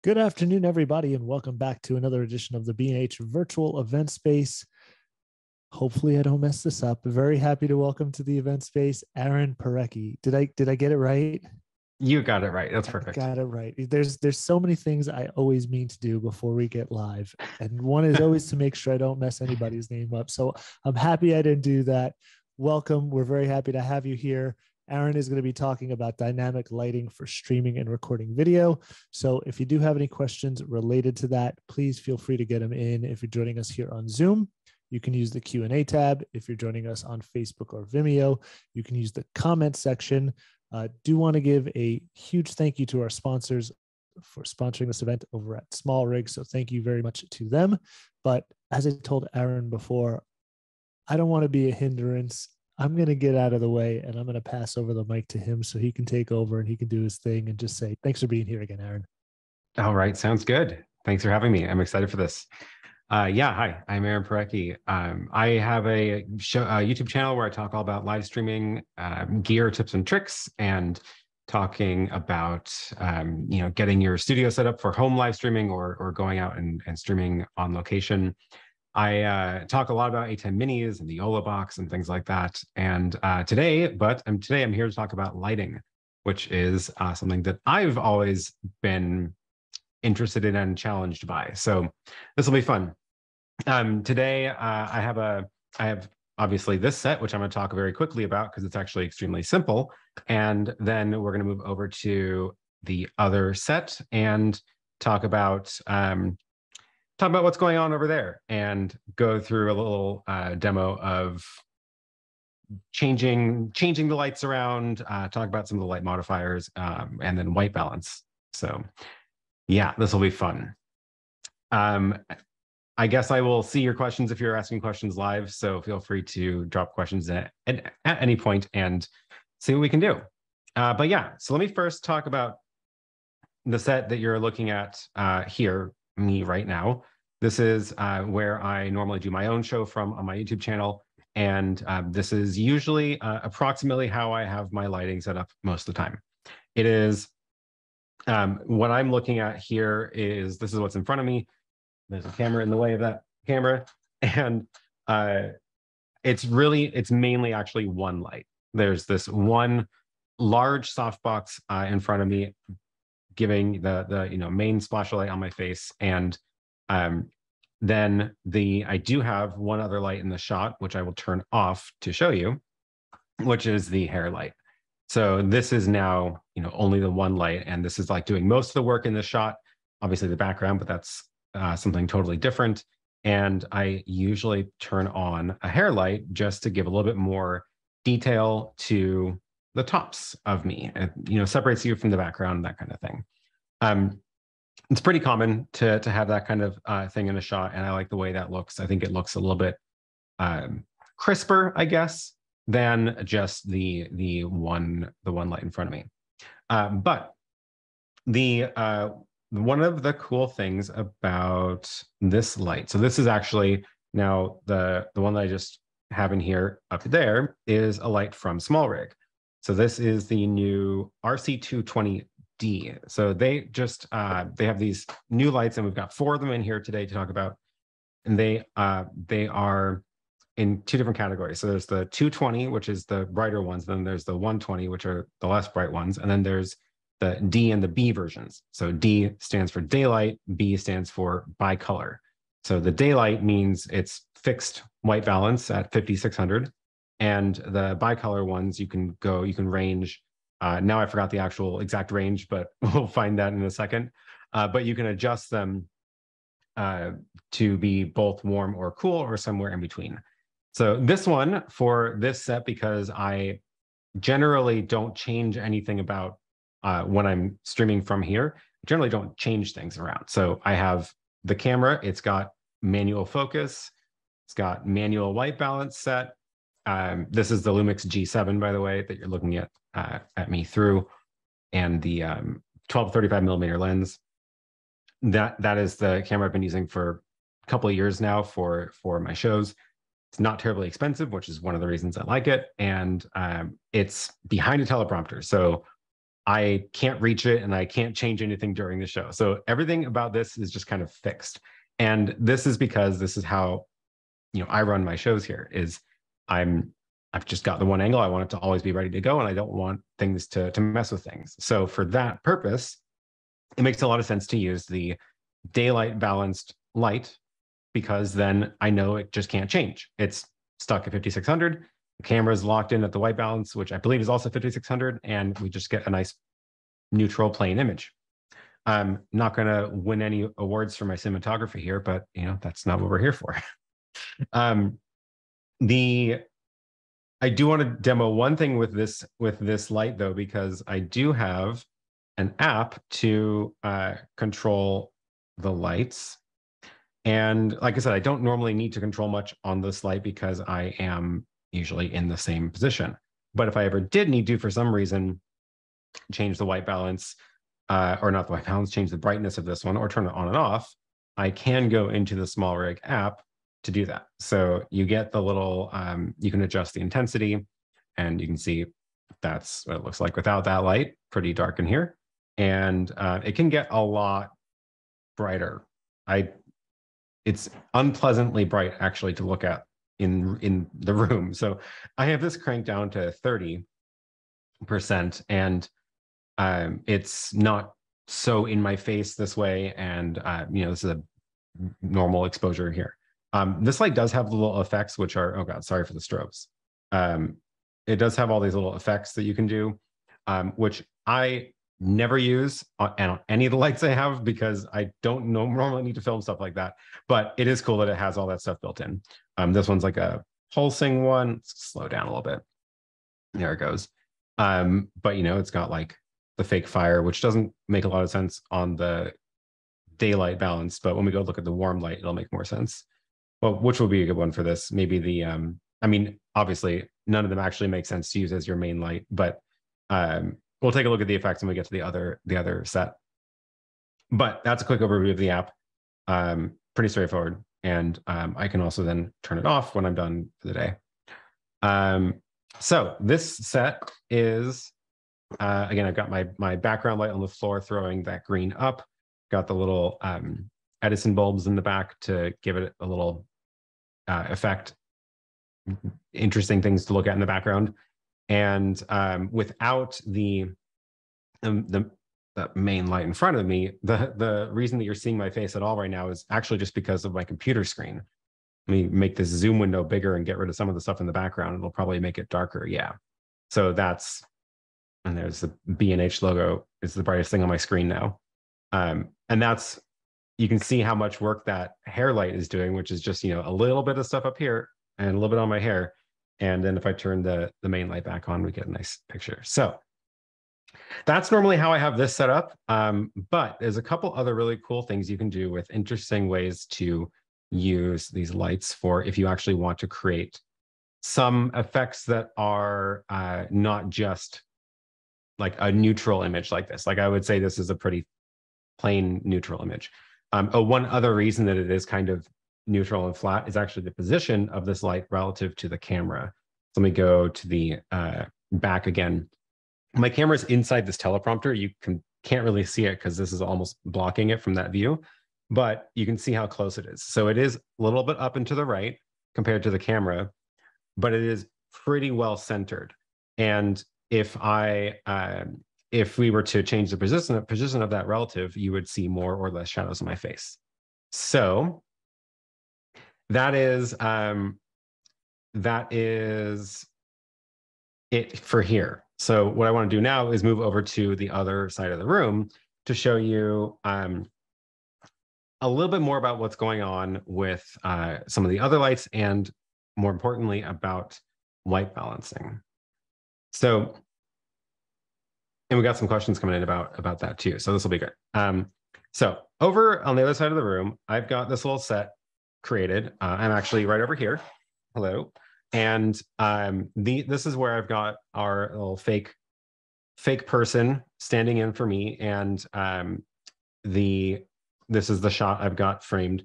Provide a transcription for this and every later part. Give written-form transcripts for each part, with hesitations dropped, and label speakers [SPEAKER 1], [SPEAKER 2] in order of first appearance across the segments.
[SPEAKER 1] Good afternoon, everybody, and welcome back to another edition of the B&H Virtual Event Space. Hopefully, I don't mess this up. Very happy to welcome to the event space Aaron Parecki. Did I get it right?
[SPEAKER 2] You got it right. That's
[SPEAKER 1] I
[SPEAKER 2] perfect.
[SPEAKER 1] got it right. There's so many things I always mean to do before we get live, and one is always to make sure I don't mess anybody's name up. So I'm happy I didn't do that. Welcome. We're very happy to have you here. Aaron is going to be talking about dynamic lighting for streaming and recording video. So if you do have any questions related to that, please feel free to get them in. If you're joining us here on Zoom, you can use the Q&A tab. If you're joining us on Facebook or Vimeo, you can use the comment section. Do want to give a huge thank you to our sponsors for sponsoring this event over at Smallrig. So thank you very much to them. But as I told Aaron before, I don't want to be a hindrance. I'm going to get out of the way and I'm going to pass over the mic to him so he can take over and he can do his thing and just say, thanks for being here again, Aaron.
[SPEAKER 2] All right. Sounds good. Thanks for having me. I'm excited for this. Hi, I'm Aaron Parecki. I have a YouTube channel where I talk all about live streaming, gear, tips and tricks, and talking about, getting your studio set up for home live streaming or going out and streaming on location. I talk a lot about A10 minis and the Ola box and things like that. And today I'm here to talk about lighting, which is something that I've always been interested in and challenged by. So this will be fun. Today I have obviously this set, which I'm going to talk very quickly about because it's actually extremely simple. And then we're going to move over to the other set and talk about what's going on over there and go through a little demo of changing the lights around, talk about some of the light modifiers, and then white balance. So yeah, this will be fun. I guess I will see your questions if you're asking questions live. So feel free to drop questions at any point and see what we can do. But yeah, so let me first talk about the set that you're looking at here, me right now. This is where I normally do my own show from on my YouTube channel. And this is usually approximately how I have my lighting set up most of the time. It is, what I'm looking at here is, this is what's in front of me. There's a camera in the way of that camera. And it's mainly actually one light. There's this one large softbox in front of me, giving the main splash light on my face. And then I do have one other light in the shot, which I will turn off to show you, which is the hair light. So this is now, only the one light, and this is like doing most of the work in the shot, obviously the background, but that's something totally different. And I usually turn on a hair light just to give a little bit more detail to the tops of me. It, separates you from the background, that kind of thing. It's pretty common to have that kind of thing in a shot, and I like the way that looks. I think it looks a little bit crisper, I guess, than just the one light in front of me. But one of the cool things about this light, so this is actually now the one that I just have in here up there is a light from Smallrig. So this is the new RC220D. So they just they have these new lights, and we've got 4 of them in here today to talk about. And they are in 2 different categories. So there's the 220, which is the brighter ones. Then there's the 120, which are the less bright ones. And then there's the D and the B versions. So D stands for daylight, B stands for bicolor. So the daylight means it's fixed white balance at 5600. And the bicolor ones, you can range. Now I forgot the actual exact range, but we'll find that in a second. But you can adjust them to be both warm or cool or somewhere in between. So this one for this set, because I generally don't change anything about when I'm streaming from here, I generally don't change things around. So I have the camera, it's got manual focus, it's got manual white balance set. This is the Lumix G7, by the way, that you're looking at me through, and the 12-35 millimeter lens. That is the camera I've been using for a couple of years now for my shows. It's not terribly expensive, which is one of the reasons I like it, and it's behind a teleprompter. So I can't reach it and I can't change anything during the show. So everything about this is just kind of fixed. And this is because this is how, I run my shows here is I've just got the one angle. I want it to always be ready to go. And I don't want things to mess with things. So for that purpose, it makes a lot of sense to use the daylight balanced light, because then I know it just can't change. It's stuck at 5600. The camera is locked in at the white balance, which I believe is also 5600. And we just get a nice neutral plain image. I'm not going to win any awards for my cinematography here, but that's not what we're here for. I do want to demo one thing with this light though, because I do have an app to control the lights. And like I said, I don't normally need to control much on this light because I am usually in the same position. But if I ever did need to, for some reason, change the white balance, or not the white balance, change the brightness of this one or turn it on and off, I can go into the Smallrig app to do that. So you get the little, you can adjust the intensity and you can see that's what it looks like without that light, pretty dark in here. And it can get a lot brighter. It's unpleasantly bright actually to look at in the room. So I have this cranked down to 30%, and it's not so in my face this way. And this is a normal exposure here. This light does have the little effects, which are, oh God, sorry for the strobes. It does have all these little effects that you can do, which I never use on any of the lights I have because I don't normally need to film stuff like that. But it is cool that it has all that stuff built in. This one's like a pulsing one. Let's slow down a little bit. There it goes. But it's got like the fake fire, which doesn't make a lot of sense on the daylight balance. But when we go look at the warm light, it'll make more sense. Well, which will be a good one for this? Maybe the, obviously none of them actually make sense to use as your main light, but we'll take a look at the effects when we get to the other set. But that's a quick overview of the app. Pretty straightforward. And I can also then turn it off when I'm done for the day. So this set is, again, I've got my background light on the floor throwing that green up. Got the little Edison bulbs in the back to give it a little effect. Interesting things to look at in the background. And without the main light in front of me, the reason that you're seeing my face at all right now is actually just because of my computer screen. Let me make this zoom window bigger and get rid of some of the stuff in the background. It'll probably make it darker. Yeah. So and there's the B&H logo. It's the brightest thing on my screen now. And you can see how much work that hair light is doing, which is just, a little bit of stuff up here and a little bit on my hair. And then if I turn the main light back on, we get a nice picture. So that's normally how I have this set up. But there's a couple other really cool things you can do with interesting ways to use these lights for if you actually want to create some effects that are not just like a neutral image like this. Like I would say this is a pretty plain neutral image. One other reason that it is kind of neutral and flat is actually the position of this light relative to the camera. So let me go to the back again. My camera's inside this teleprompter. You can't really see it because this is almost blocking it from that view, but you can see how close it is. So it is a little bit up and to the right compared to the camera, but it is pretty well centered. And if we were to change the position of that relative, you would see more or less shadows on my face. So that is it for here. So what I want to do now is move over to the other side of the room to show you a little bit more about what's going on with some of the other lights and more importantly about light balancing. So, and we got some questions coming in about that too. So this will be good. So over on the other side of the room, I've got this little set created. I'm actually right over here. Hello. And this is where I've got our little fake person standing in for me. And this is the shot I've got framed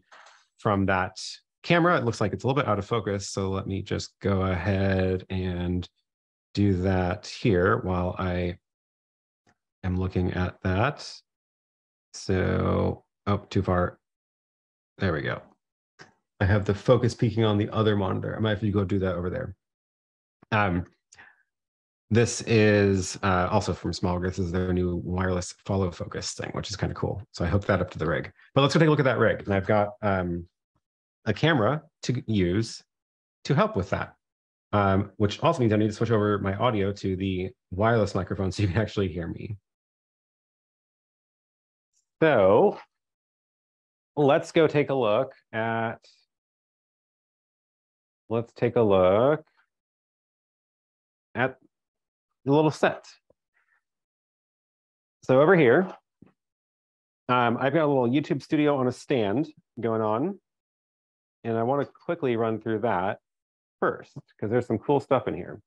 [SPEAKER 2] from that camera. It looks like it's a little bit out of focus. So let me just go ahead and do that here while I am looking at that. So, oh, too far. There we go. I have the focus peaking on the other monitor. I might have to go do that over there. This is also from Smallrig. This is their new wireless follow focus thing, which is kind of cool. So I hooked that up to the rig. But let's go take a look at that rig. And I've got a camera to use to help with that, which also means I need to switch over my audio to the wireless microphone so you can actually hear me. So let's go take a look at, the little set. So over here, I've got a little YouTube studio on a stand going on. And I want to quickly run through that first, because there's some cool stuff in here.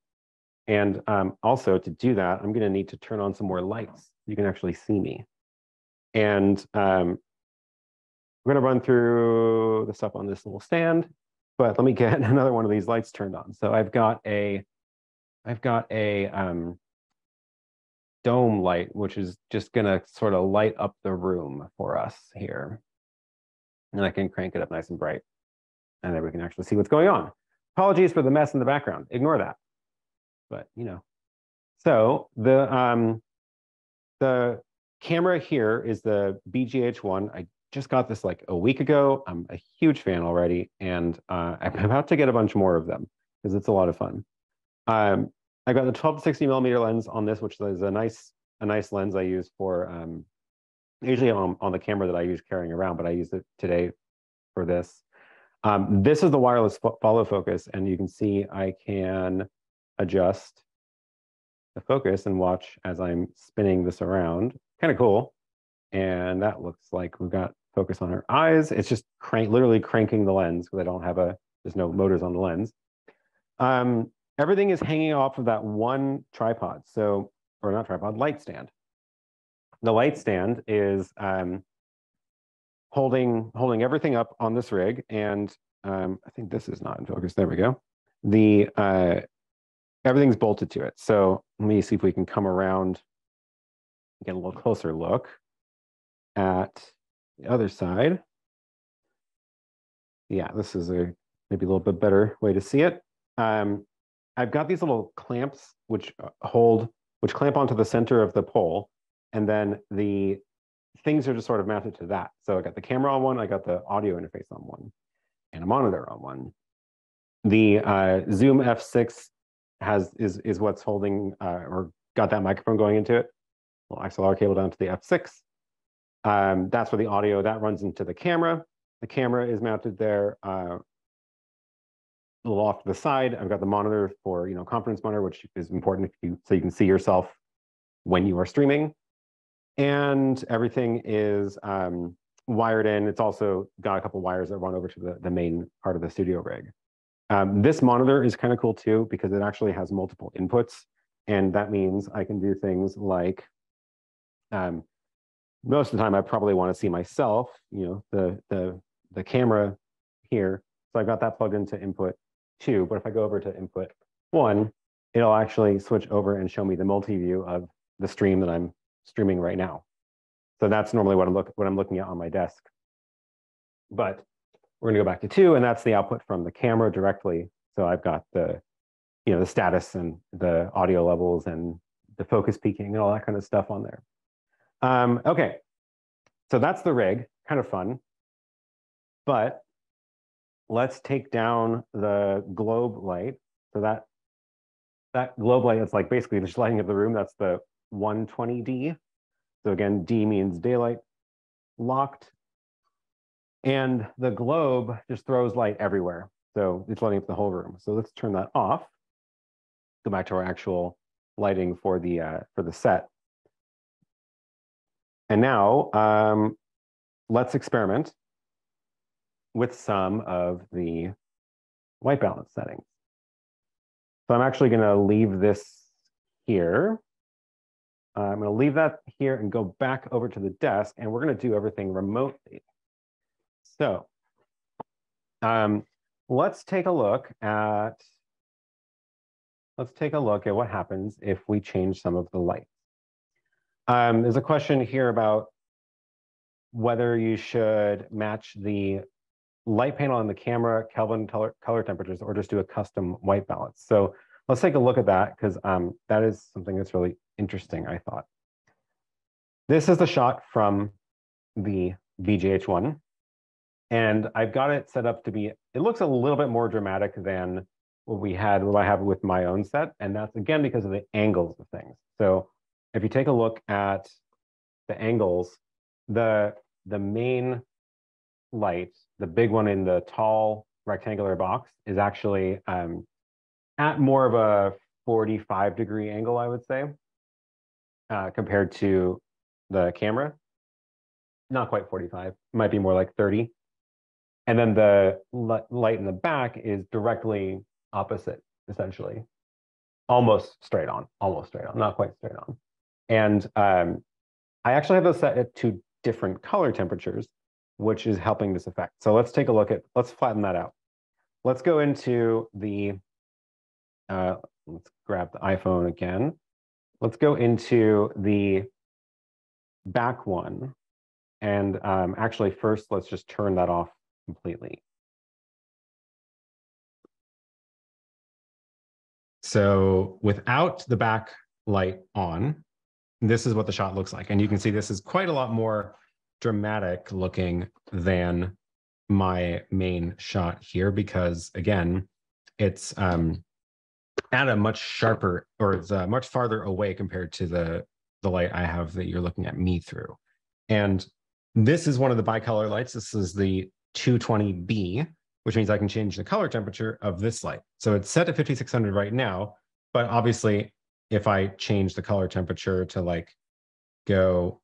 [SPEAKER 2] And also to do that, I'm going to need to turn on some more lights so you can actually see me. And I'm going to run through the stuff on this little stand, but let me get another one of these lights turned on. So I've got a dome light, which is just going to sort of light up the room for us here. And I can crank it up nice and bright. And then we can actually see what's going on. Apologies for the mess in the background. Ignore that. But, you know. So the camera here is the BGH1. I just got this like a week ago. I'm a huge fan already. And I'm about to get a bunch more of them because it's a lot of fun. I got the 12-60mm lens on this, which is a nice lens I use for usually on the camera that I use carrying around, but I used it today for this. This is the wireless follow focus, and you can see I can adjust the focus and watch as I'm spinning this around. Kind of cool. And that looks like we've got focus on our eyes. It's just literally cranking the lens because there's no motors on the lens. Everything is hanging off of that one tripod. So, or not tripod, light stand. The light stand is holding everything up on this rig. And I think this is not in focus. There we go. Everything's bolted to it. So let me see if we can come around, get a little closer look at the other side. Yeah, this is maybe a little bit better way to see it. I've got these little clamps which clamp onto the center of the pole, and then the things are just sort of mounted to that. So I got the camera on one, I got the audio interface on one, and a monitor on one. The Zoom F6 is what's holding or got that microphone going into it. Little XLR cable down to the F6. That's where the audio that runs into the camera. The camera is mounted there. A little off to the side, I've got the monitor for conference monitor, which is important so you can see yourself when you are streaming. And everything is wired in. It's also got a couple wires that run over to the main part of the studio rig. This monitor is kind of cool too because it actually has multiple inputs, and that means I can do things like most of the time I probably want to see myself, the camera here. So I've got that plugged into input 2, but if I go over to input 1, it'll actually switch over and show me the multi-view of the stream that I'm streaming right now. So that's normally what I'm looking at on my desk. But we're gonna go back to 2, and that's the output from the camera directly. So I've got the status and the audio levels and the focus peaking and all that kind of stuff on there. Okay, so that's the rig, kind of fun. But let's take down the globe light. So that globe light is like basically just lighting up the room. That's the 120D. So again, D means daylight, locked. And the globe just throws light everywhere. So it's lighting up the whole room. So let's turn that off. Go back to our actual lighting for the set. And now let's experiment with some of the white balance settings. So I'm actually going to leave this here. I'm going to leave that here and go back over to the desk, and we're going to do everything remotely. So let's take a look at what happens if we change some of the lights. There's a question here about whether you should match the light panel on the camera, Kelvin color temperatures, or just do a custom white balance. So let's take a look at that, because that is something that's really interesting, I thought. This is the shot from the VGH1, and I've got it set up to be, it looks a little bit more dramatic than what I have with my own set, and that's again because of the angles of things. So if you take a look at the angles, the main light, the big one in the tall rectangular box, is actually at more of a 45-degree angle, I would say, compared to the camera. Not quite 45, might be more like 30. And then the light in the back is directly opposite, essentially. Almost straight on, not quite straight on. And I actually have those set at 2 different color temperatures, which is helping this effect. So let's take a look at, let's flatten that out. Let's go into the, let's grab the iPhone again. Let's go into the back one. And actually first, let's just turn that off completely. So without the back light on, this is what the shot looks like. And you can see this is quite a lot more dramatic looking than my main shot here, because again, it's at a much sharper, or it's much farther away compared to the light I have that you're looking at me through. And this is one of the bicolor lights. This is the 220B, which means I can change the color temperature of this light. So it's set to 5600 right now, but obviously if I change the color temperature to like go,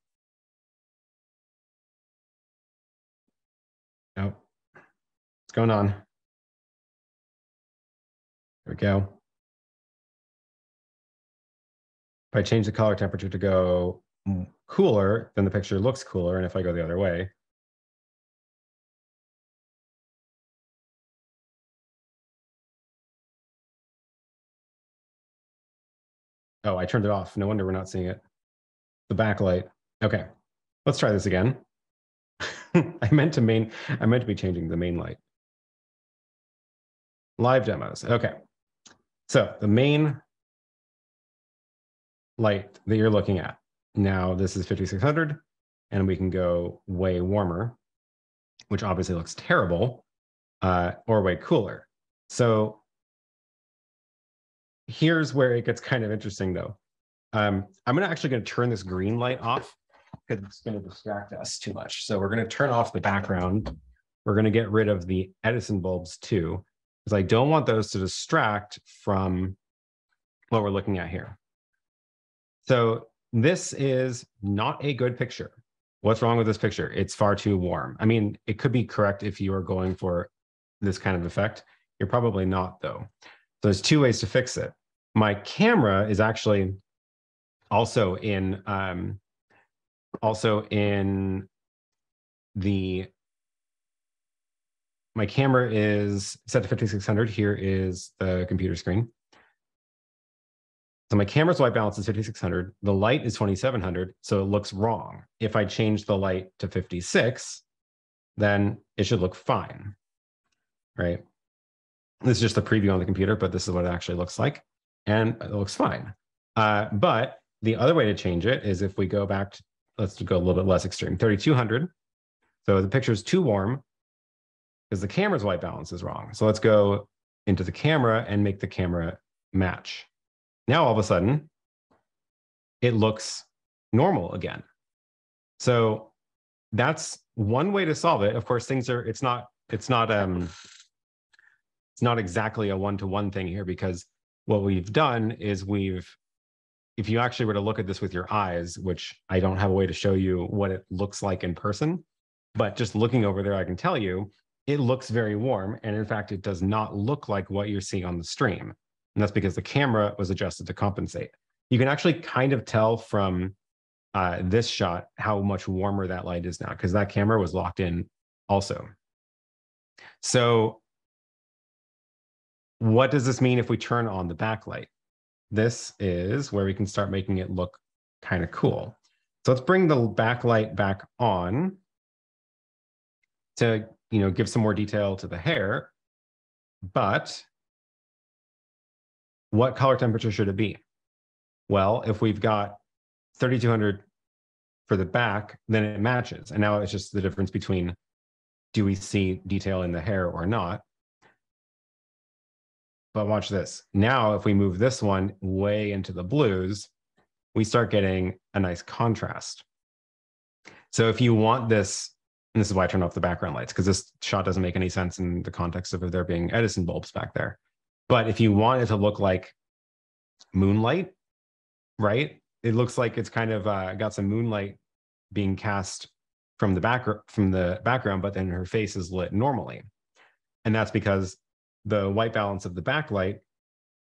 [SPEAKER 2] oh, what's going on? There we go. If I change the color temperature to go cooler, then the picture looks cooler. And if I go the other way, oh, I turned it off. No wonder we're not seeing it. The backlight. Okay, let's try this again. I meant to be changing the main light. Live demos. Okay, so the main light that you're looking at now, this is 5600, and we can go way warmer, which obviously looks terrible, or way cooler. So here's where it gets kind of interesting, though. I'm actually going to turn this green light off because it's going to distract us too much. So we're going to turn off the background. We're going to get rid of the Edison bulbs too, because I don't want those to distract from what we're looking at here. So this is not a good picture. What's wrong with this picture? It's far too warm. I mean, it could be correct if you are going for this kind of effect. You're probably not, though. So there's 2 ways to fix it. My camera is actually also in my camera is set to 5600. Here is the computer screen. So my camera's white balance is 5600. The light is 2700, so it looks wrong. If I change the light to 56, then it should look fine, right? This is just a preview on the computer, but this is what it actually looks like, and it looks fine. But the other way to change it is if we go back to, let's go a little bit less extreme, 3200. So the picture is too warm because the camera's white balance is wrong. So let's go into the camera and make the camera match. Now, all of a sudden, it looks normal again. So that's one way to solve it. Of course, it's not exactly a one-to-one thing here, because what we've done is if you actually were to look at this with your eyes, which I don't have a way to show you what it looks like in person, but just looking over there, I can tell you it looks very warm. And in fact, it does not look like what you're seeing on the stream. And that's because the camera was adjusted to compensate. You can actually kind of tell from this shot how much warmer that light is now, because that camera was locked in also. So what does this mean if we turn on the backlight? This is where we can start making it look kind of cool. So let's bring the backlight back on to, give some more detail to the hair. But what color temperature should it be? Well, if we've got 3200 for the back, then it matches. And now it's just the difference between, do we see detail in the hair or not? But watch this. Now, if we move this one way into the blues, we start getting a nice contrast. So if you want this, and this is why I turned off the background lights, because this shot doesn't make any sense in the context of there being Edison bulbs back there. But if you want it to look like moonlight, right? It looks like it's kind of got some moonlight being cast from the background, but then her face is lit normally. And that's because the white balance of the backlight,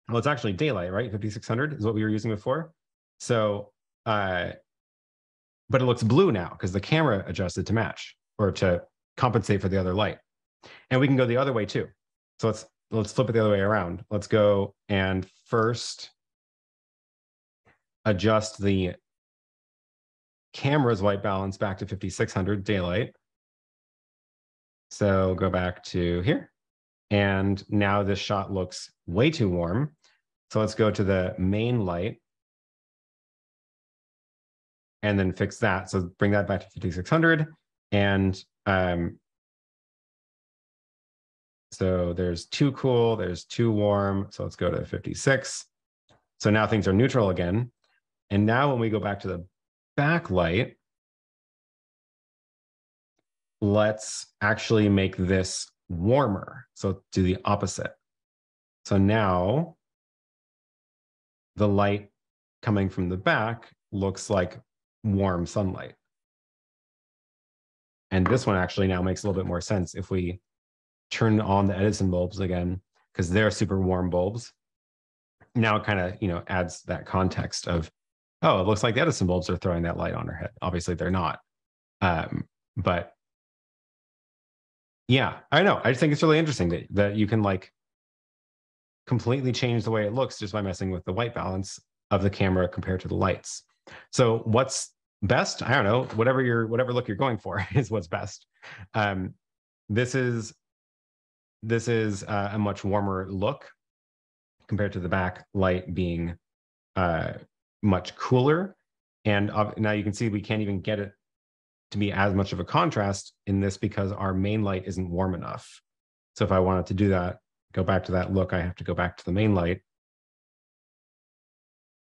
[SPEAKER 2] well, it's actually daylight, right? 5600 is what we were using before. So, but it looks blue now because the camera adjusted to match or to compensate for the other light. And we can go the other way too. So let's flip it the other way around. Let's go and first adjust the camera's white balance back to 5600 daylight. So go back to here. And now this shot looks way too warm. So let's go to the main light and then fix that. So bring that back to 5600. And so there's too cool, there's too warm. So let's go to 56. So now things are neutral again. And now when we go back to the backlight, let's actually make this warmer. So do the opposite. So now the light coming from the back looks like warm sunlight. And this one actually now makes a little bit more sense if we turn on the Edison bulbs again, because they're super warm bulbs. Now it kind of, adds that context of, oh, it looks like the Edison bulbs are throwing that light on her head. Obviously they're not. But yeah, I know. I just think it's really interesting that you can completely change the way it looks just by messing with the white balance of the camera compared to the lights. So what's best? I don't know. Whatever look you're going for is what's best. This is a much warmer look compared to the back light being much cooler. And now you can see we can't even get it to be as much of a contrast in this because our main light isn't warm enough. So if I wanted to do that, go back to that look, I have to go back to the main light,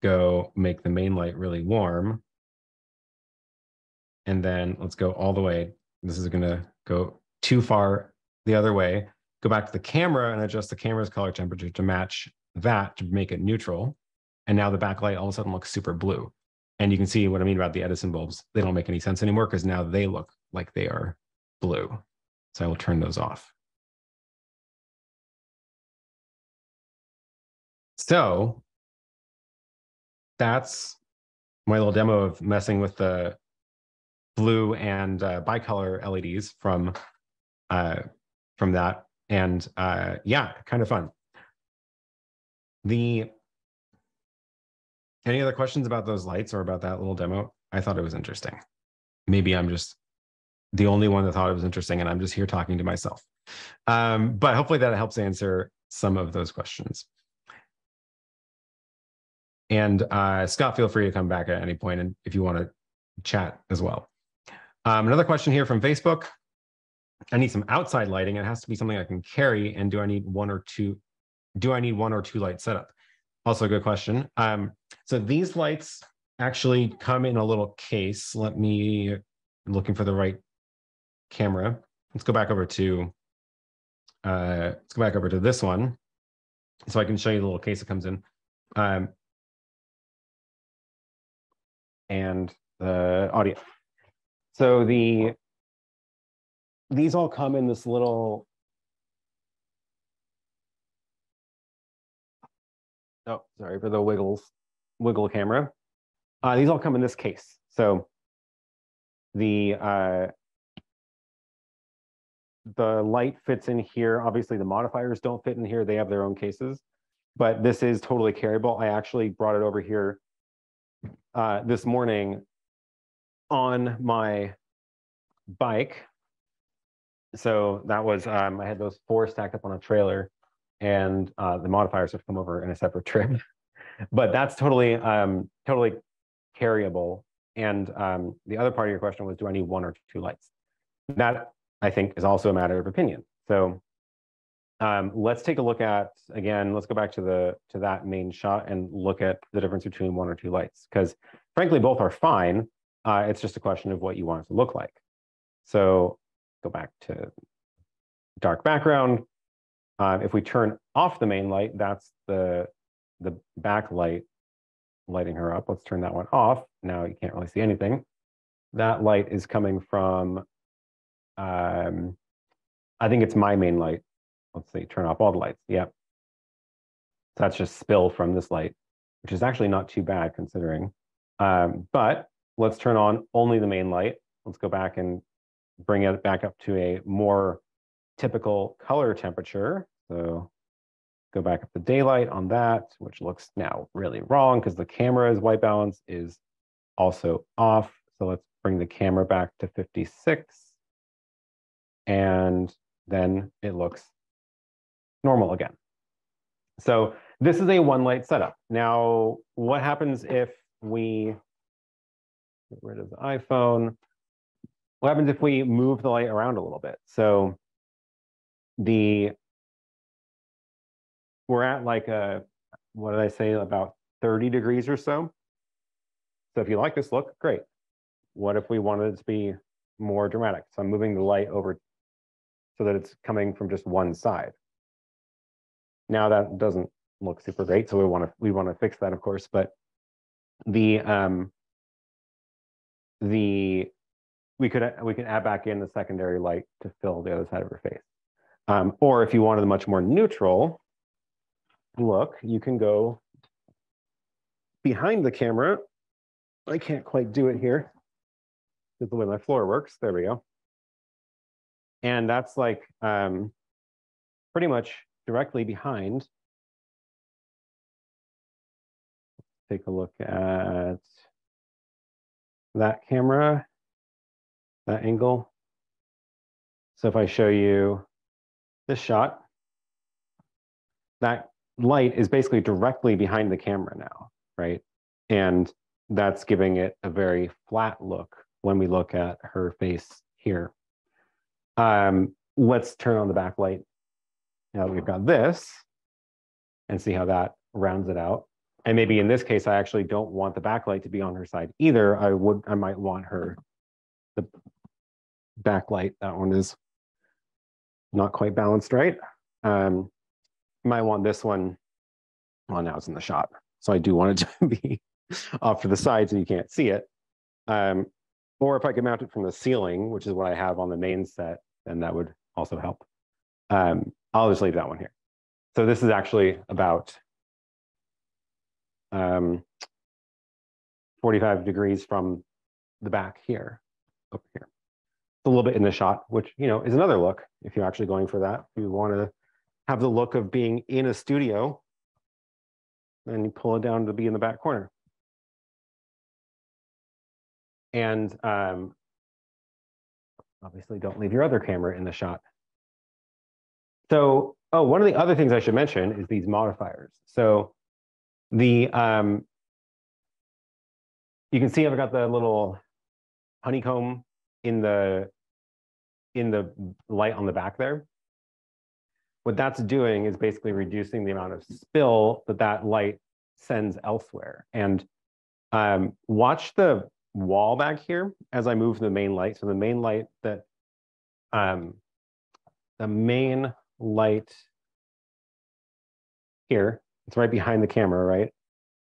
[SPEAKER 2] go make the main light really warm. And then let's go all the way. This is gonna go too far the other way. Go back to the camera and adjust the camera's color temperature to match that to make it neutral. And now the backlight all of a sudden looks super blue. And you can see what I mean about the Edison bulbs. They don't make any sense anymore because now they look like they are blue. So I will turn those off. So that's my little demo of messing with the blue and bicolor LEDs from that. And yeah, kind of fun. Any other questions about those lights or about that little demo? I thought it was interesting. Maybe I'm just the only one that thought it was interesting and I'm just here talking to myself. But hopefully that helps answer some of those questions. And Scott, feel free to come back at any point and if you want to chat as well. Another question here from Facebook. I need some outside lighting. It has to be something I can carry. And do I need one or two light setup? Also a good question. So these lights actually come in a little case. I'm looking for the right camera. Let's go back over to this one so I can show you the little case it comes in. And the audio. So these all come in this little, oh, sorry for the wiggle camera. These all come in this case. So the light fits in here. Obviously the modifiers don't fit in here. They have their own cases, but this is totally carryable. I actually brought it over here this morning on my bike. So that was, I had those 4 stacked up on a trailer, and the modifiers have come over in a separate trip. But that's totally, totally carryable. And the other part of your question was, do I need 1 or 2 lights? That, I think, is also a matter of opinion. So let's take a look at, again, let's go back to that main shot and look at the difference between 1 or 2 lights, because frankly, both are fine. It's just a question of what you want it to look like. So go back to dark background. If we turn off the main light, that's the backlight lighting her up. Let's turn that one off. Now you can't really see anything. That light is coming from, I think it's my main light. Let's see, turn off all the lights. Yep. So that's just spill from this light, which is actually not too bad considering. But let's turn on only the main light. Let's go back and bring it back up to a more typical color temperature. So go back up to daylight on that, which looks now really wrong because the camera's white balance is also off. So let's bring the camera back to 56. And then it looks normal again. So this is a 1 light setup. Now, what happens if we get rid of the iPhone? What happens if we move the light around a little bit? So we're at like what did I say, about 30 degrees or so. So if you like this look, great. What if we wanted it to be more dramatic? So I'm moving the light over so that it's coming from just one side. Now that doesn't look super great, so we want to fix that, of course. But we could add back in the secondary light to fill the other side of her face. Or if you wanted a much more neutral look, you can go behind the camera. I can't quite do it here. That's the way my floor works. There we go. And that's like pretty much directly behind. Take a look at that camera, that angle. So if I show you this shot, that light is basically directly behind the camera now, right? And that's giving it a very flat look when we look at her face here. Let's turn on the backlight now that we've got this and see how that rounds it out. And maybe in this case, I actually don't want the backlight to be on her side either. I might want the backlight. That one is not quite balanced right. Might want this one. Well, now it's in the shot. So I do want it to be off to the side so you can't see it. Or if I could mount it from the ceiling, which is what I have on the main set, then that would also help. I'll just leave that one here. So this is actually about 45 degrees from the back here, over here. It's a little bit in the shot, which, you know, is another look if you're actually going for that. If you want to have the look of being in a studio, then you pull it down to be in the back corner. And obviously don't leave your other camera in the shot. So, one of the other things I should mention is these modifiers. So the you can see I've got the little honeycomb in the light on the back there. What that's doing is basically reducing the amount of spill that light sends elsewhere. And watch the wall back here as I move the main light. So the main light here, it's right behind the camera, right?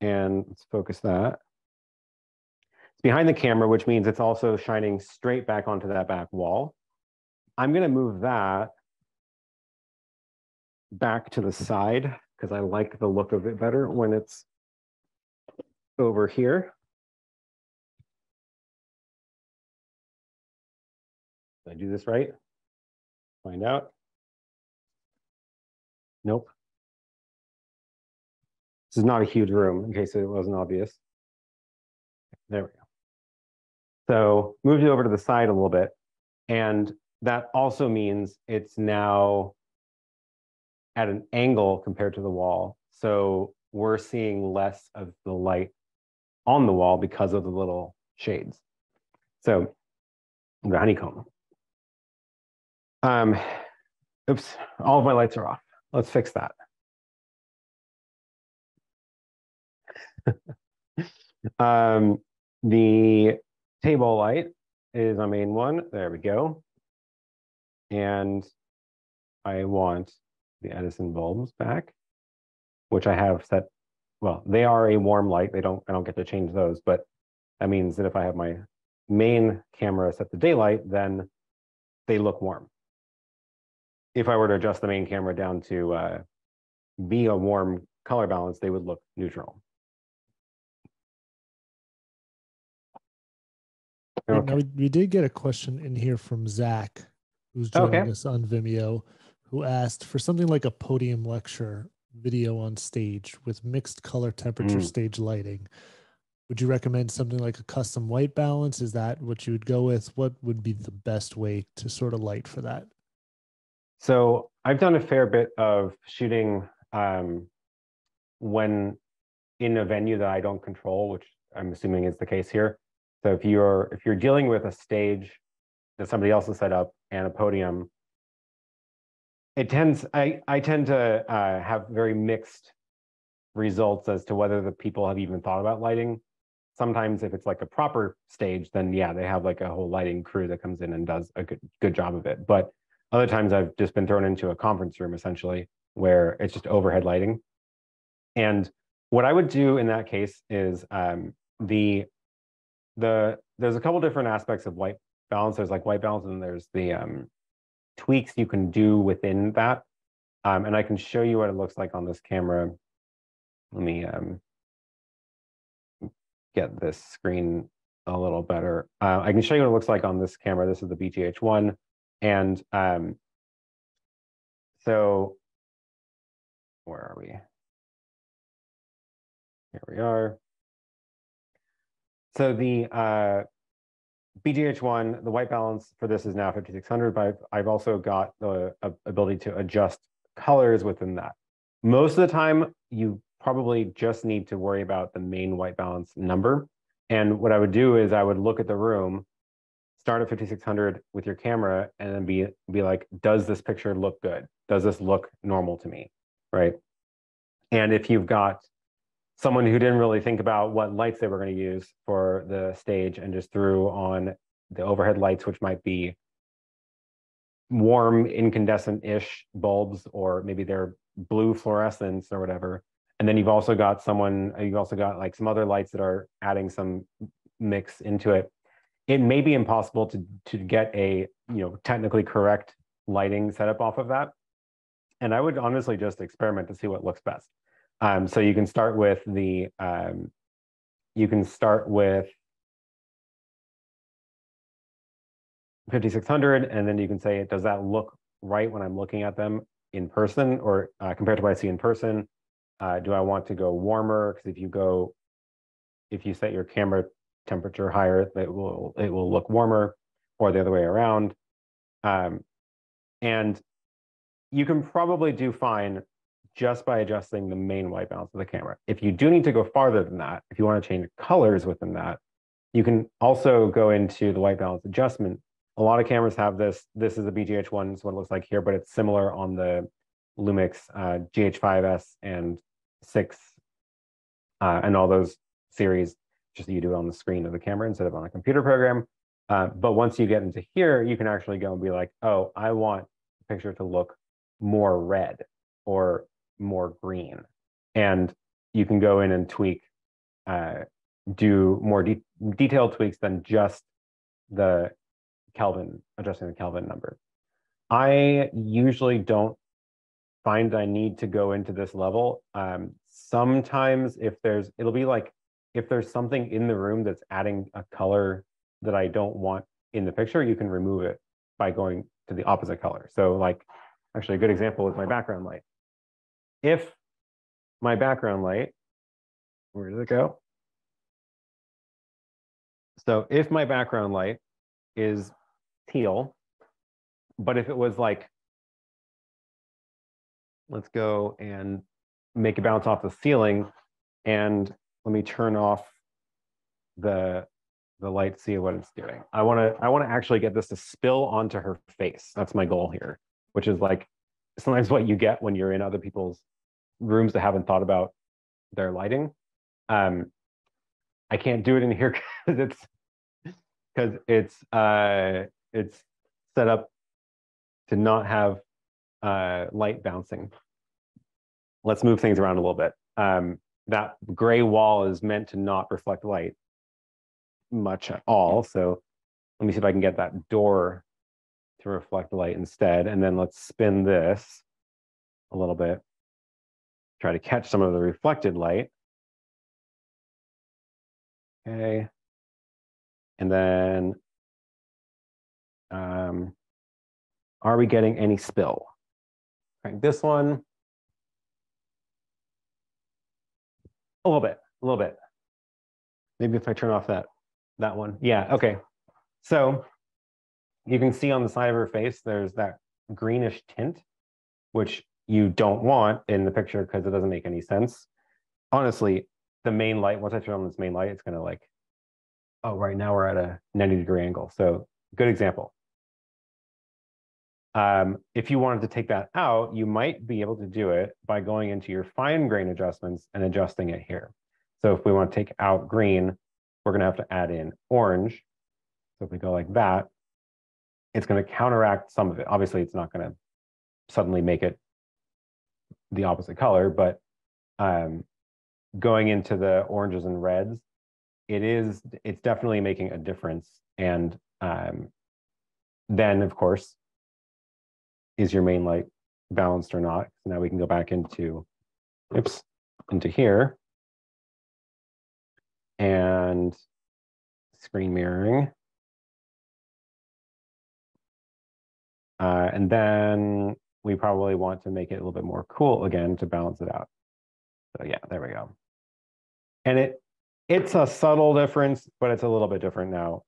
[SPEAKER 2] And let's focus that. It's behind the camera, which means it's also shining straight back onto that back wall. I'm going to move that back to the side because I like the look of it better when it's over here. Did I do this right? Find out. Nope. This is not a huge room, in case it wasn't obvious. There we go. So move you over to the side a little bit. And that also means it's now at an angle compared to the wall. So we're seeing less of the light on the wall because of the little shades. So the honeycomb. Oops, all of my lights are off. Let's fix that. The table light is our main one. There we go. And I want the Edison bulbs back, which I have set. Well, they are a warm light. I don't get to change those, but that means that if I have my main camera set to daylight, then they look warm. If I were to adjust the main camera down to be a warm color balance, they would look neutral.
[SPEAKER 1] Okay. Now we did get a question in here from Zach, who's joining us on Vimeo, who asked for something like a podium lecture video on stage with mixed color temperature stage lighting. Would you recommend something like a custom white balance? Is that what you would go with? What would be the best way to sort of light for that?
[SPEAKER 2] So I've done a fair bit of shooting when in a venue that I don't control, which I'm assuming is the case here. So if you're dealing with a stage that somebody else has set up and a podium, I tend to have very mixed results as to whether the people have even thought about lighting. Sometimes if it's like a proper stage, then yeah, they have like a whole lighting crew that comes in and does a good job of it. But other times I've just been thrown into a conference room essentially where it's just overhead lighting. And what I would do in that case is there's a couple different aspects of white balance. There's like white balance and there's the tweaks you can do within that. And I can show you what it looks like on this camera. Let me get this screen a little better. I can show you what it looks like on this camera. This is the BGH1. And so where are we? Here we are. So the BGH1, the white balance for this is now 5600, but I've also got the ability to adjust colors within that. Most of the time, you probably just need to worry about the main white balance number. And what I would do is I would look at the room, start at 5600 with your camera, and then be like, does this picture look good? Does this look normal to me, right? And if you've got someone who didn't really think about what lights they were going to use for the stage and just threw on the overhead lights, which might be warm incandescent-ish bulbs, or maybe they're blue fluorescents or whatever. And then you've also got like some other lights that are adding some mix into it. It may be impossible to get a technically correct lighting setup off of that. And I would honestly just experiment to see what looks best. So you can start with 5600, and then you can say, does that look right when I'm looking at them in person, or compared to what I see in person? Do I want to go warmer? Because if you set your camera temperature higher, it will look warmer, or the other way around. And you can probably do fine just by adjusting the main white balance of the camera. If you do need to go farther than that, if you want to change colors within that, you can also go into the white balance adjustment. A lot of cameras have this. This is a BGH1, is what it looks like here, but it's similar on the Lumix GH5S and 6 and all those series. Just you do it on the screen of the camera instead of on a computer program. But once you get into here, you can actually go and be like, oh, I want the picture to look more red or more green. And you can go in and tweak, do more detailed tweaks than just the Kelvin, adjusting the Kelvin number. I usually don't find I need to go into this level. Sometimes it'll be like, if there's something in the room that's adding a color that I don't want in the picture, you can remove it by going to the opposite color. So like, actually a good example is my background light. If my background light, where did it go? So if my background light is teal, but if it was like, let's go and make it bounce off the ceiling, and let me turn off the light, see what it's doing. I want to actually get this to spill onto her face. That's my goal here, which is like sometimes what you get when you're in other people's rooms that haven't thought about their lighting. I can't do it in here because it's set up to not have light bouncing. Let's move things around a little bit. That gray wall is meant to not reflect light much at all. So let me see if I can get that door to reflect light instead. And then let's spin this a little bit. Try to catch some of the reflected light. Okay. And then are we getting any spill? Right, this one. A little bit. Maybe if I turn off that one. Yeah, okay. So you can see on the side of her face, there's that greenish tint, which you don't want in the picture because it doesn't make any sense. Honestly, the main light, once I turn on this main light, it's gonna like, oh, right now we're at a 90-degree angle. So good example. If you wanted to take that out, you might be able to do it by going into your fine grain adjustments and adjusting it here. So if we want to take out green, we're going to have to add in orange. So if we go like that, it's going to counteract some of it. Obviously, it's not going to suddenly make it the opposite color, but going into the oranges and reds, it's definitely making a difference. And then, of course, is your main light balanced or not? So now we can go back into here and screen mirroring. And then we probably want to make it a little bit more cool again to balance it out. So yeah, there we go. And it's a subtle difference, but it's a little bit different now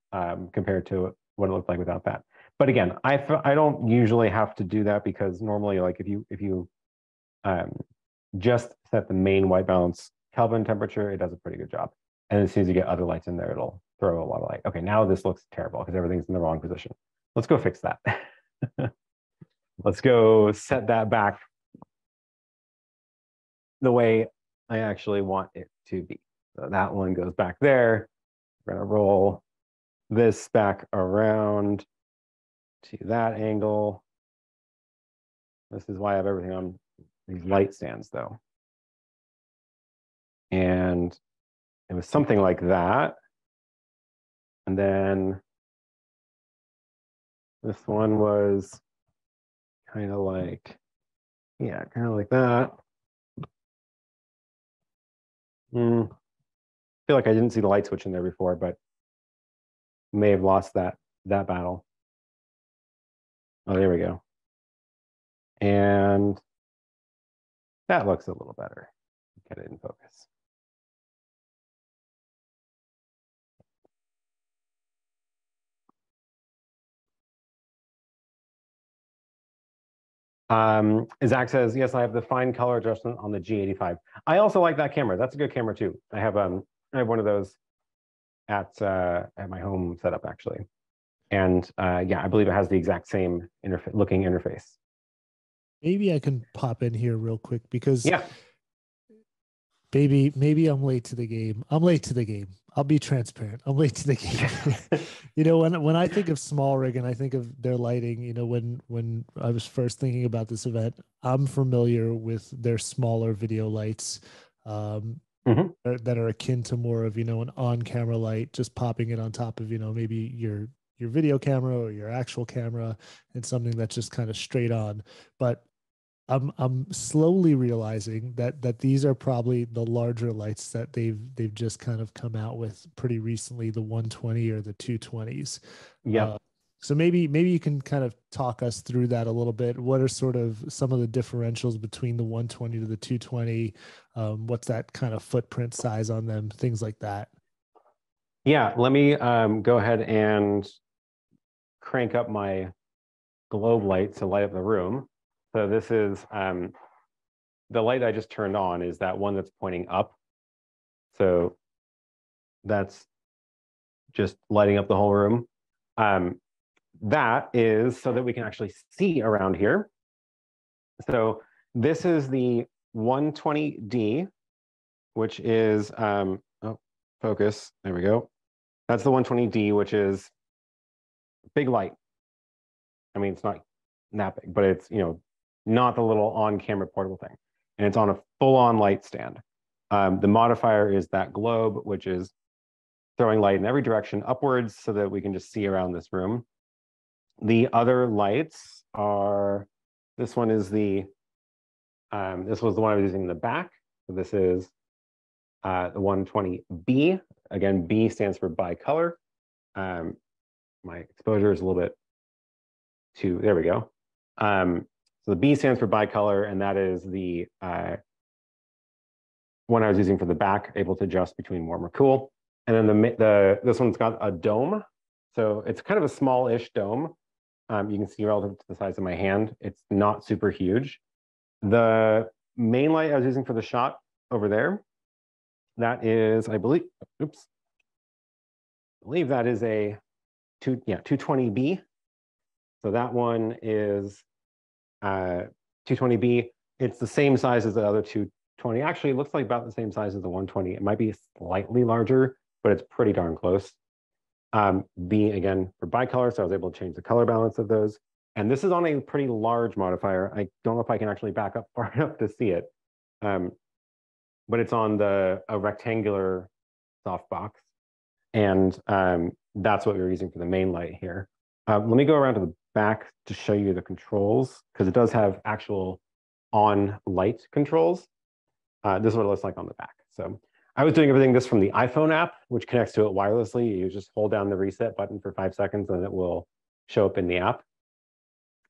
[SPEAKER 2] compared to what it looked like without that. But again, I don't usually have to do that because normally, like if you just set the main white balance Kelvin temperature, it does a pretty good job. And as soon as you get other lights in there, it'll throw a lot of light. Okay, now this looks terrible because everything's in the wrong position. Let's go fix that. Let's go set that back the way I actually want it to be. So that one goes back there. We're gonna roll this back around to that angle. This is why I have everything on these light stands though. And it was something like that. And then this one was kind of like, yeah, kind of like that. I feel like I didn't see the light switch in there before, but may have lost that battle. Oh, there we go. And that looks a little better. Get it in focus. Zach says, yes, I have the fine color adjustment on the G85. I also like that camera. That's a good camera too. I have one of those at my home setup actually. And yeah, I believe it has the exact same looking interface.
[SPEAKER 1] Maybe I can pop in here real quick because
[SPEAKER 2] yeah,
[SPEAKER 1] maybe I'm late to the game. I'm late to the game. I'll be transparent. I'm late to the game. You know, when I think of Smallrig and I think of their lighting, you know, when I was first thinking about this event, I'm familiar with their smaller video lights that are akin to more of, you know, an on-camera light, just popping it on top of, you know, maybe your video camera or your actual camera and something that's just kind of straight on. But I'm slowly realizing that these are probably the larger lights that they've just kind of come out with pretty recently, the 120 or the 220s.
[SPEAKER 2] Yeah.
[SPEAKER 1] So maybe you can kind of talk us through that a little bit. What are sort of some of the differentials between the 120 to the 220? What's that kind of footprint size on them? Things like that.
[SPEAKER 2] Yeah, let me go ahead and crank up my globe light to light up the room. So this is the light I just turned on is that one that's pointing up. So that's just lighting up the whole room. That is so that we can actually see around here. So this is the 120D, which is, oh, focus, there we go. That's the 120D, which is big light. I mean, it's not that big, but it's, not the little on-camera portable thing. And it's on a full-on light stand. The modifier is that globe, which is throwing light in every direction upwards so that we can just see around this room. The other lights are, this one is the, this was the one I was using in the back. So this is the 120B. Again, B stands for bicolor. My exposure is a little bit too, there we go. So the B stands for bicolor, and that is the one I was using for the back, able to adjust between warm or cool. And then this one's got a dome. So it's kind of a small-ish dome. You can see relative to the size of my hand. It's not super huge. The main light I was using for the shot over there, that is, I believe that is a 220B. So that one is 220B. It's the same size as the other 220. Actually, it looks like about the same size as the 120. It might be slightly larger, but it's pretty darn close. B, again, for bicolor, so I was able to change the color balance of those. And this is on a pretty large modifier. I don't know if I can actually back up far enough to see it. But it's on a rectangular softbox. And that's what we were using for the main light here. Let me go around to the back to show you the controls, because it does have actual on light controls. This is what it looks like on the back. So I was doing everything this from the iPhone app, which connects to it wirelessly. You just hold down the reset button for 5 seconds and it will show up in the app.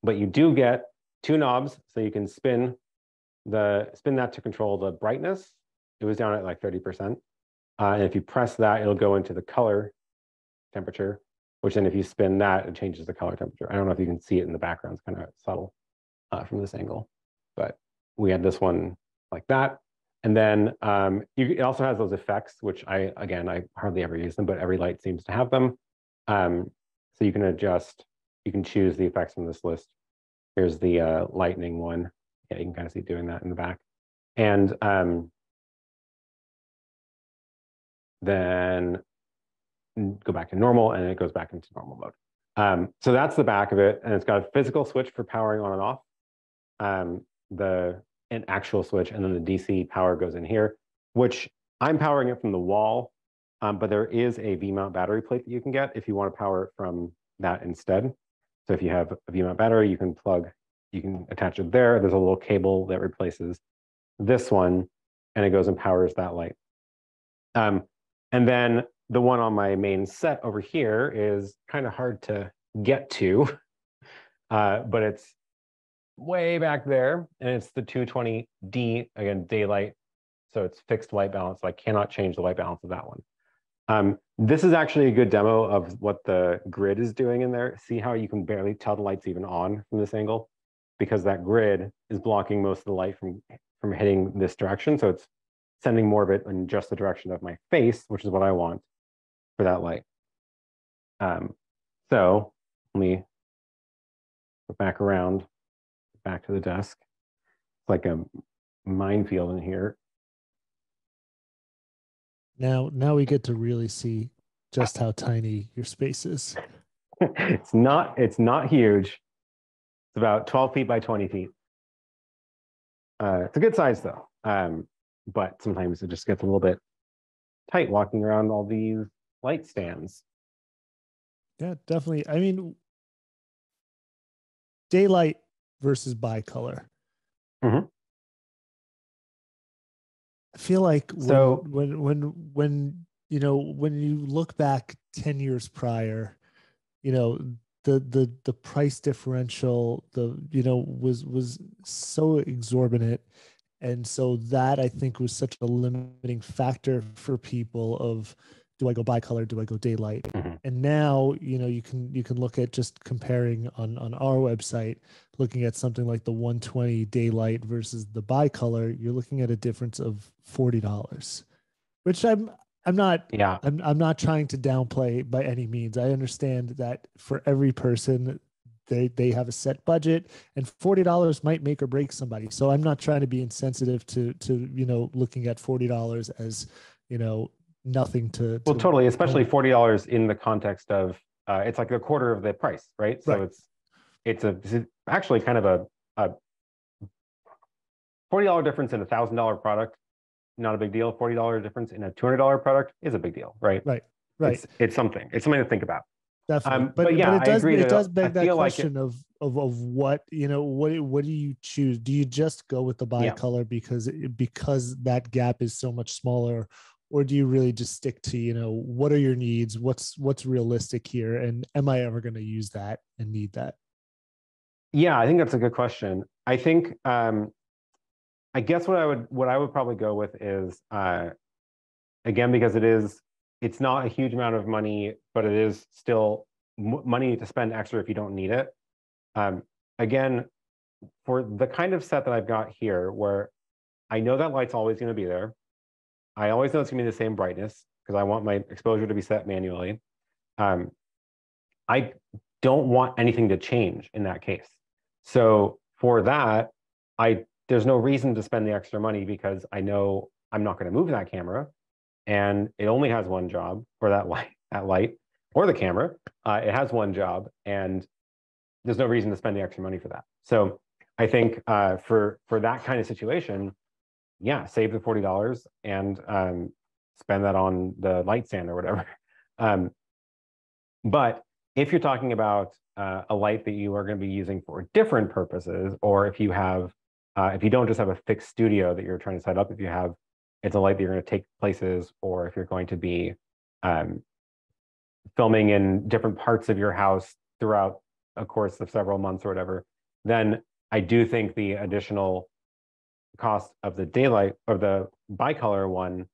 [SPEAKER 2] But you do get 2 knobs, so you can spin that to control the brightness. It was down at like 30%. And if you press that, it'll go into the color temperature, which then if you spin that, it changes the color temperature. I don't know if you can see it in the background. It's kind of subtle from this angle. But we had this one like that. And then it also has those effects, which I hardly ever use them, but every light seems to have them. So you can adjust, you can choose the effects from this list. Here's the lightning one. Yeah, you can kind of see doing that in the back. And then go back to normal, and it goes back into normal mode. So that's the back of it, and it's got a physical switch for powering on and off. An actual switch, and then the DC power goes in here, which I'm powering it from the wall, but there is a V-mount battery plate that you can get if you want to power it from that instead. So if you have a V-mount battery, you can attach it there. There's a little cable that replaces this one, and it goes and powers that light. And then the one on my main set over here is kind of hard to get to, but it's way back there, and it's the 220D, again, daylight. So it's fixed light balance. So I cannot change the light balance of that one. This is actually a good demo of what the grid is doing in there. See how you can barely tell the light's even on from this angle, because that grid is blocking most of the light from hitting this direction. So it's sending more of it in just the direction of my face, which is what I want for that light. So let me go back around, back to the desk. It's like a minefield in here.
[SPEAKER 1] Now we get to really see just how tiny your space is.
[SPEAKER 2] It's not huge. It's about 12 feet by 20 feet. It's a good size though. But sometimes it just gets a little bit tight walking around all these light stands.
[SPEAKER 1] Yeah, definitely. I mean, daylight versus bicolor.
[SPEAKER 2] Mm-hmm.
[SPEAKER 1] I feel like when you look back 10 years prior, the price differential was so exorbitant, and so that I think was such a limiting factor for people of do I go bicolor? Do I go daylight?
[SPEAKER 2] Mhm.
[SPEAKER 1] And now, you can look at just comparing on our website, looking at something like the 120 daylight versus the bicolor, you're looking at a difference of $40, which I'm not
[SPEAKER 2] Yeah.
[SPEAKER 1] I'm not trying to downplay by any means. I understand that for every person, they have a set budget, and $40 might make or break somebody. So I'm not trying to be insensitive to looking at $40 as nothing
[SPEAKER 2] Well,
[SPEAKER 1] to
[SPEAKER 2] totally, especially $40 in the context of it's like a quarter of the price, right? So
[SPEAKER 1] right.
[SPEAKER 2] it's actually kind of a $40 difference in $1,000 product, not a big deal. $40 difference in a $200 product is a big deal, right?
[SPEAKER 1] Right.
[SPEAKER 2] It's something. It's something to think about.
[SPEAKER 1] Definitely.
[SPEAKER 2] But
[SPEAKER 1] But
[SPEAKER 2] yeah, I agree.
[SPEAKER 1] it does
[SPEAKER 2] I
[SPEAKER 1] beg that
[SPEAKER 2] feel like
[SPEAKER 1] question of what, what do you choose? Do you just go with the
[SPEAKER 2] yeah.
[SPEAKER 1] bicolor because that gap is so much smaller, or do you really just stick to, what are your needs? What's realistic here? And am I ever going to use that and need that?
[SPEAKER 2] Yeah, I think that's a good question. I think I guess what I would probably go with is again, because it's not a huge amount of money, but it is still money to spend extra if you don't need it. Again, for the kind of set that I've got here, where I know that light's always going to be there. I always know it's going to be the same brightness because I want my exposure to be set manually. I don't want anything to change in that case. So for that, there's no reason to spend the extra money because I know I'm not going to move that camera, and it only has one job for that light or the camera. It has one job, and there's no reason to spend the extra money for that. So I think for that kind of situation, yeah, save the $40 and spend that on the light stand or whatever. But if you're talking about a light that you are going to be using for different purposes, or if you don't just have a fixed studio that you're trying to set up, it's a light that you're going to take places, or if you're going to be filming in different parts of your house throughout a course of several months or whatever, then I do think the additional cost of the daylight or the bicolor one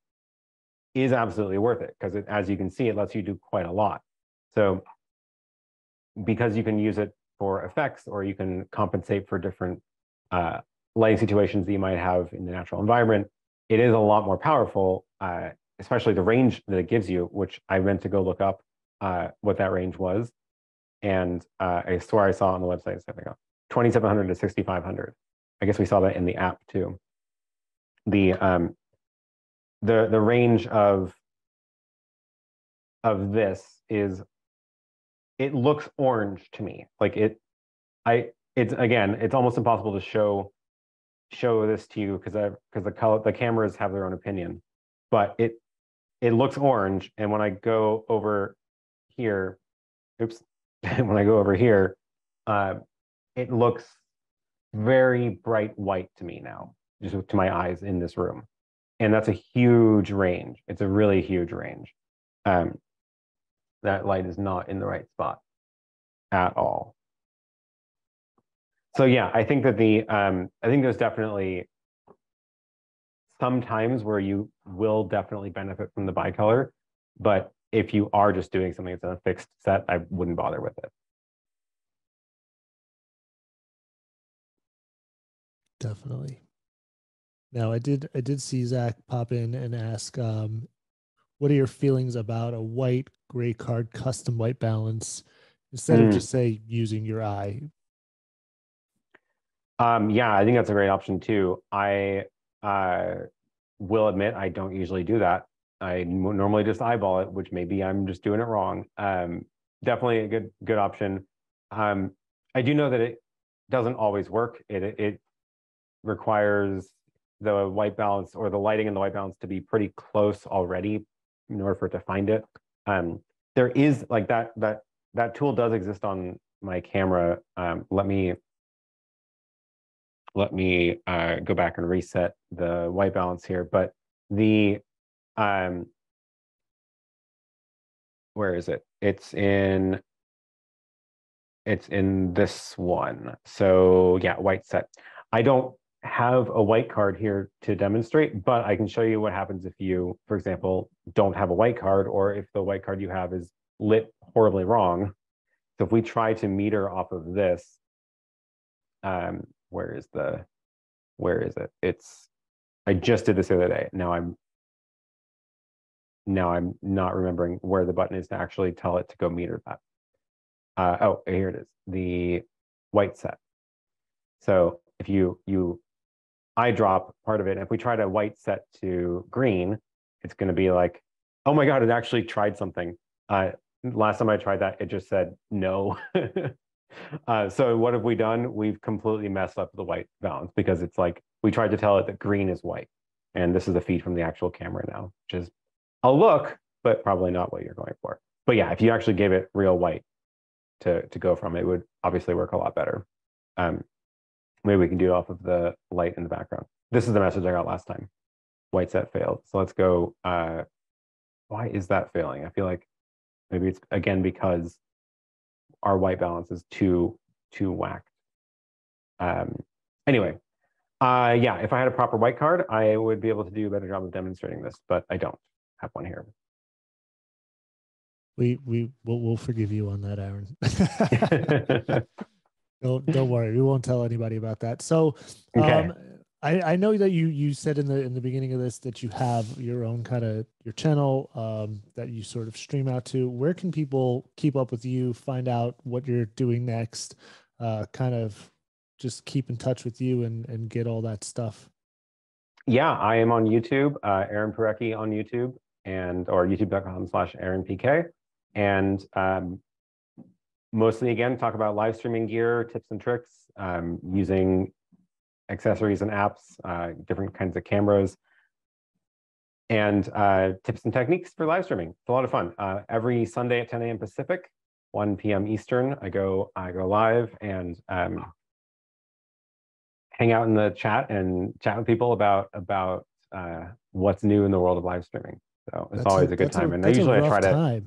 [SPEAKER 2] is absolutely worth it because as you can see, it lets you do quite a lot. So because you can use it for effects, or you can compensate for different lighting situations that you might have in the natural environment, it is a lot more powerful, especially the range that it gives you, which I meant to go look up what that range was. And I swear I saw on the website, it's like 2,700 to 6,500. I guess we saw that in the app too. The range of this is, it looks orange to me. Like it's almost impossible to show this to you because the cameras have their own opinion, but it looks orange. And when I go over here, oops, when I go over here, it looks very bright white to me now, just to my eyes in this room. And that's a huge range. It's a really huge range. That light is not in the right spot at all. So yeah, I think that I think there's definitely some times where you will definitely benefit from the bicolor, but if you are just doing something that's in a fixed set, I wouldn't bother with it.
[SPEAKER 1] Definitely. Now I did see Zach pop in and ask, what are your feelings about a white gray card custom white balance instead of just say using your eye?
[SPEAKER 2] Yeah, I think that's a great option too. I will admit I don't usually do that. I normally just eyeball it, which maybe I'm just doing it wrong. Definitely a good option. I do know that it doesn't always work. It requires the white balance or the lighting and the white balance to be pretty close already in order for it to find it. There is like that tool does exist on my camera. Let me go back and reset the white balance here. But the where is it? It's in this one. So yeah, white set. I don't have a white card here to demonstrate, but I can show you what happens if you, for example, don't have a white card, or if the white card you have is lit horribly wrong. So if we try to meter off of this, where is it? I just did this the other day. Now I'm not remembering where the button is to actually tell it to go meter that. Oh, here it is, the white set. So if I drop part of it, and if we try to white set to green, it's going to be like, oh my God, it actually tried something. Last time I tried that, it just said no. So what have we done? We've completely messed up the white balance, because it's like we tried to tell it that green is white. And this is a feed from the actual camera now, which is a look, but probably not what you're going for. But yeah, if you actually gave it real white to go from, it would obviously work a lot better. Maybe we can do it off of the light in the background. This is the message I got last time. White set failed. So let's go. Why is that failing? I feel like maybe it's, again, because our white balance is too whacked. Anyway, yeah, if I had a proper white card, I would be able to do a better job of demonstrating this, but I don't have one here.
[SPEAKER 1] We'll forgive you on that, Aaron. Don't worry, we won't tell anybody about that. So,
[SPEAKER 2] okay.
[SPEAKER 1] I know that you said in the beginning of this that you have your own kind of your channel that you sort of stream out to. Where can people keep up with you, find out what you're doing next, kind of just keep in touch with you and get all that stuff?
[SPEAKER 2] Yeah, I am on YouTube, Aaron Parecki on YouTube, or youtube.com/AaronPK. And mostly, again, talk about live streaming gear, tips and tricks, using accessories and apps, different kinds of cameras, and tips and techniques for live streaming. It's a lot of fun. Every Sunday at 10 a.m. Pacific, 1 p.m. Eastern, I go live and hang out in the chat and chat with people about what's new in the world of live streaming. So it's always a good time. And usually I try to.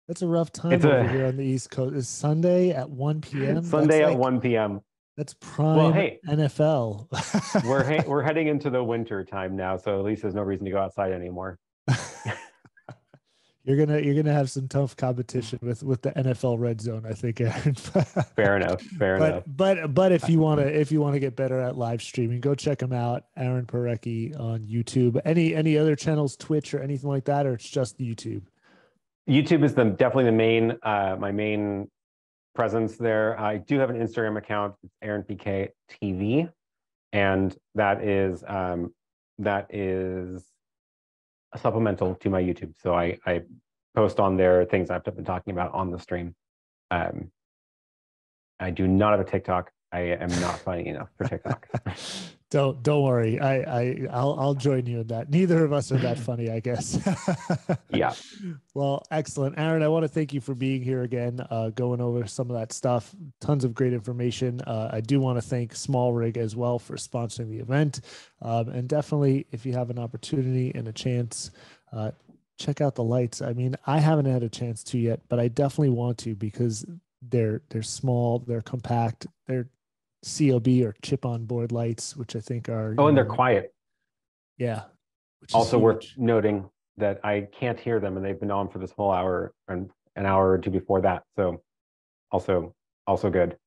[SPEAKER 1] That's a rough time over here on the East Coast. It's Sunday at 1 p.m.
[SPEAKER 2] Sunday at 1 p.m.
[SPEAKER 1] That's prime
[SPEAKER 2] well, hey,
[SPEAKER 1] NFL.
[SPEAKER 2] we're heading into the winter time now, so at least there's no reason to go outside anymore.
[SPEAKER 1] You're gonna have some tough competition with the NFL red zone, I think, Aaron.
[SPEAKER 2] Fair enough.
[SPEAKER 1] But if you wanna get better at live streaming, go check him out, Aaron Parecki on YouTube. Any other channels, Twitch or anything like that, or it's just YouTube?
[SPEAKER 2] YouTube is definitely the main my main presence there. I do have an Instagram account. It's Aaron PK TV, and that is a supplemental to my YouTube. So I post on there things I've been talking about on the stream. I do not have a TikTok. I am not funny enough for TikTok.
[SPEAKER 1] Don't worry. I'll join you in that. Neither of us are that funny, I guess.
[SPEAKER 2] Yeah.
[SPEAKER 1] Well, excellent. Aaron, I want to thank you for being here again, going over some of that stuff. Tons of great information. I do want to thank Smallrig as well for sponsoring the event. And definitely, if you have an opportunity and a chance, check out the lights. I mean, I haven't had a chance to yet, but I definitely want to, because they're small, they're compact, they're COB or chip on board lights, which I think are
[SPEAKER 2] and they're quiet.
[SPEAKER 1] Yeah.
[SPEAKER 2] Also worth noting that I can't hear them, and they've been on for this whole hour and an hour or two before that. So also good.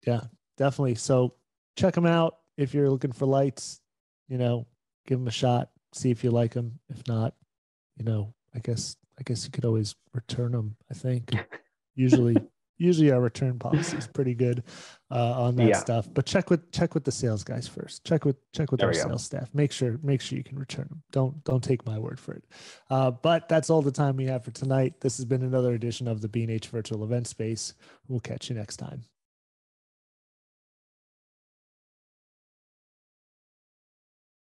[SPEAKER 1] Yeah, definitely. So check them out if you're looking for lights. Give them a shot. See if you like them. If not, I guess you could always return them. I think usually our return policy is pretty good on that stuff. But check with the sales guys first. Check with our sales staff. Make sure you can return them. Don't take my word for it. But that's all the time we have for tonight. This has been another edition of the B&H Virtual Event Space. We'll catch you next time.